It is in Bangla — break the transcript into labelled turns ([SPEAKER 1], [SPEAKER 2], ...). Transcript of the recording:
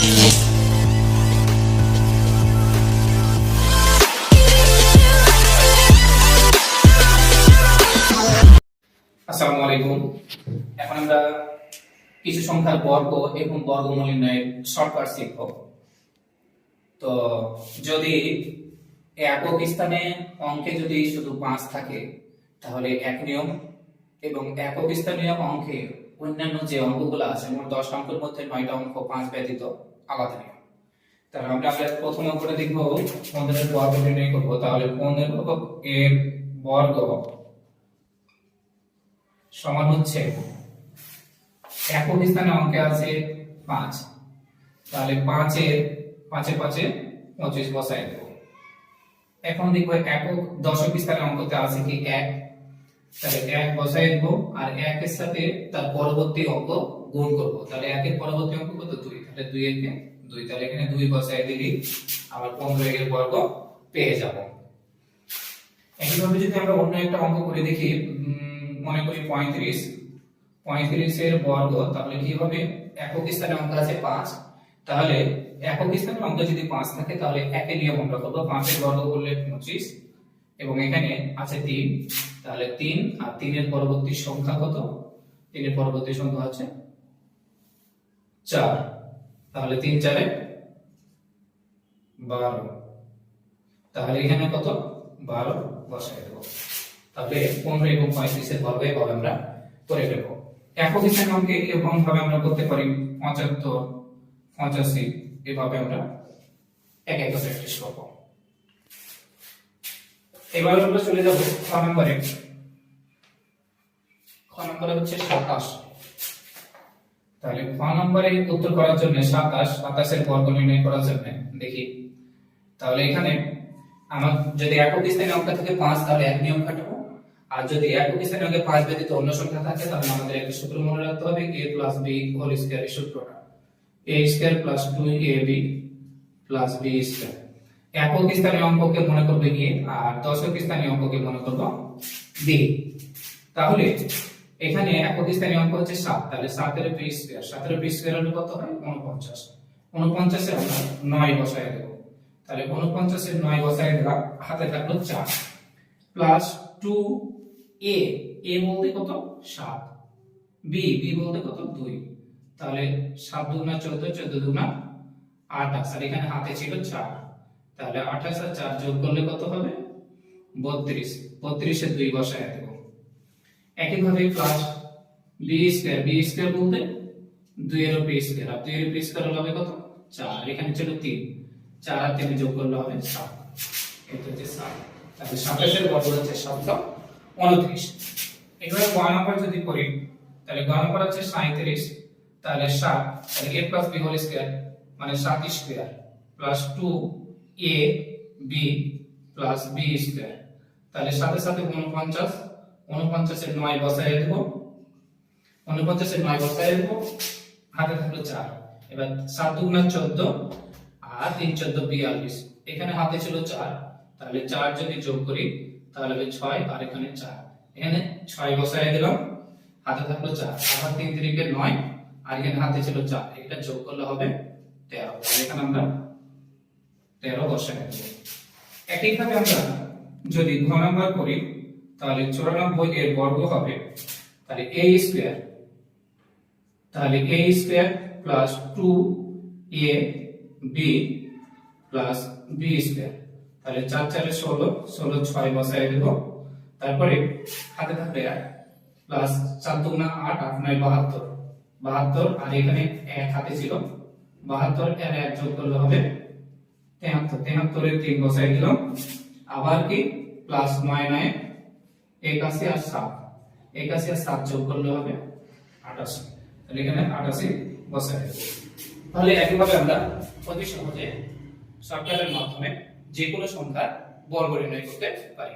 [SPEAKER 1] আসসালামু আলাইকুম। এখন আমরা কিছু সংখ্যার বর্গ এবং বর্গমূল নির্ণয়ের শর্টকাট শিখব। তো যদি একক স্থানে অঙ্কে যদি শুধু 5 থাকে তাহলে এক নিয়ম, এবং একক স্থানীয় অঙ্কে অন্যান্য যে অঙ্কগুলো আছে মোট 10 অঙ্কের মধ্যে 9টা অঙ্ক 5 ব্যতীত আলাদা নিয়ম। তাহলে আমরা প্রথম অঙ্কটা দেখব, 15 এর বর্গ নির্ণয় করব। তাহলে 15 এর বর্গ সমান হচ্ছে একক স্থানে অঙ্কে আছে 5, তাহলে 5 এর 5 এ 5 এ 25 বসাই দেব। এখন দেখব একক দশক স্থানে অঙ্কতে আছে কি 1, তাহলে 1 বসাই দেব, আর 1 এর সাথে তার পরবর্তী অঙ্ক গুণ করব। তাহলে 1 এর পরবর্তী অঙ্ক কত? 2, তাহলে 2 এর 2, তাহলে এখানে 2 বসাই দিলি আবার 15 এর বর্গ পেয়ে যাব। একইভাবে যদি আমরা অন্য একটা অঙ্ক করে দেখি, মনে করি 35 এর বর্গ, তাহলে কি হবে? একক স্থানে অঙ্ক আছে 5, তাহলে একক স্থানে অঙ্ক যদি 5 থাকে তাহলে একই নিয়ম আমরা করব। 5 এর বর্গ করলে 25, এবং এখানে আছে 3, তাহলে 3 আর 3 এর পরবর্তী সংখ্যা কত? 3 এর পরবর্তী সংখ্যা হচ্ছে 4, তাহলে 3 4 এ 12, তাহলে এখানে কত? 12 বসাই দেব। তাহলে 15 এবং 35 এর বর্গ এভাবে আমরা করে ফেলব। একক স্থানে অঙ্কে এরকম ভাবে আমরা করতে পারি 75 85, এভাবে আমরা এক এক করে প্র্যাকটিস করব। এবার আমরা চলে যাব খ নম্বরে। খ নম্বরে হচ্ছে 27। তাহলে খ নম্বরে উত্তর করার জন্য 27 এর বর্গ নির্ণয় করার জন্য দেখি, তাহলে এখানে আমার যদি একক স্থানে অঙ্ক থাকে 5 তাহলে এক নিয়ম খাটাবো, আর যদি একক স্থানে অঙ্কে 5 ব্যতীত অন্য সংখ্যা থাকে তাহলে আমাদের একটা সূত্র মনে রাখতে হবে, a + b হোল স্কয়ার। এই সূত্রটা a² + 2ab + b²। একক স্থানে অঙ্ককে মনে করবে a, আর দশক স্থানে অঙ্ককে মনে করব b। তাহলে এখানে একক স্থানে অঙ্ক হচ্ছে 7, তাহলে 7 এর b², 7 এর b² হলে কত হয়? 49, 49 এ আমরা 9 বসায় দেব। তাহলে 49 এর 9 বসায় দিলাম, হাতে থাকলো 4 প্লাস 2a, a বলতে কত? 7, b বলতে কত? 2, তাহলে 7 দুগুণা 14, 14 দুগুণা 28, আর এখানে হাতে ছিল 4, তাহলে 28 আর 4 যোগ করলে কত হবে? 32, 32 এর 2 বসায় দেব। একইভাবে প্লাস b² বলতে 2 এর b², আর 2 এর b² হবে কত? 4, এখানে ছিল 3, 4 আর 3 যোগ করলে হবে 7, এটা হচ্ছে 7। তাহলে 27 এর বর্গ হচ্ছে 729। এবারে গ নাম্বার যদি করি, তাহলে গ নাম্বার হচ্ছে 37, তাহলে 7, তাহলে a + b হোল স্কয়ার মানে 7² প্লাস 2ab + b², তাহলে সাথে সাথে 49, 49 এর 9 বসায় দেব, 49 এর 9 বসায় দেব, হাতে থাকলো 4। এবার 7 দুগুণা 14 আর 3 14 42, এখানে হাতে ছিল 4, তাহলে 4 যদি যোগ করি তাহলে হবে 6, আর এখানে 4, এখানে 6 বসায় দিলাম, হাতে থাকলো 4, আবার 3 3 কে 9, আর এখানে হাতে ছিল 4, এটা যোগ করলে হবে 13, তাহলে এখানে আমরা 13 বসায় দেব। একইভাবে আমরা যদি ঘ নাম্বার করি, তাহলে 94 এর বর্গ হবে, তাহলে a², তাহলে a² plus 2ab plus b², তাহলে 4 4 এ 16, 16 6 বসায় দেব, তারপরে হাতে থাকবে 1 প্লাস 4 দুগুণা 8, 8 9 72, 72, আর এখানে 1 হাতে ছিল 72, এর 1 যোগ করলে হবে 73, 73 এর 3 বসায় দিলাম, আবার কি প্লাস 9 9 81 আর 7, 81 আর 7 যোগ করলে হবে 88, তাহলে এখানে 88 বসায় দেব। তাহলে একইভাবে আমরা অতি সহজে শর্টকাটের মাধ্যমে যে কোনো সংখ্যার বর্গ নির্ণয় করতে পারি।